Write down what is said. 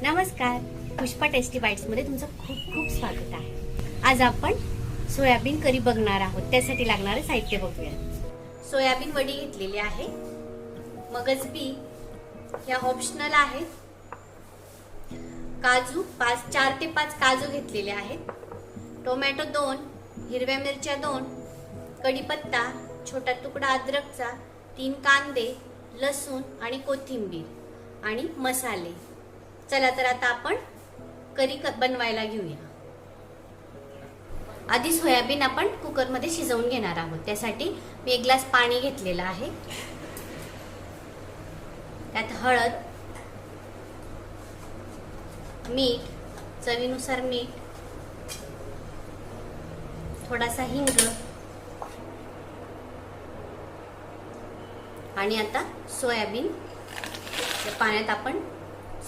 नमस्कार, Pushpa tasty bites मध्ये तुमचं खूप खूप स्वागत आहे। आज आपण सोयाबीन करी बघणार आहोत। त्यासाठी लागणारे साहित्य बघूया। सोयाबीन वडी घेतलेली आहे, मगज बी या ऑप्शनल आहे, काजू 4 ते 5 काजू घेतलेले आहेत, टोमॅटो 2, हिरव्या मिरच्या 2, कढीपत्ता, छोटा तुकडा अद्रकचा, 3 कांदे, लसूण आणि कोथिंबीर आणि मसाले। चला तर आता आपण करी बनवायला घेऊया। आधी सोयाबीन आपण कुकर मध्ये शिजवून घेणार आहोत। त्यासाठी मी 1 ग्लास पाणी घेतलेलं आहे, त्यात हळद, मीठ, चवीनुसार मीठ, थोडासा हिंग आणि आता सोयाबीन पाण्यात आपण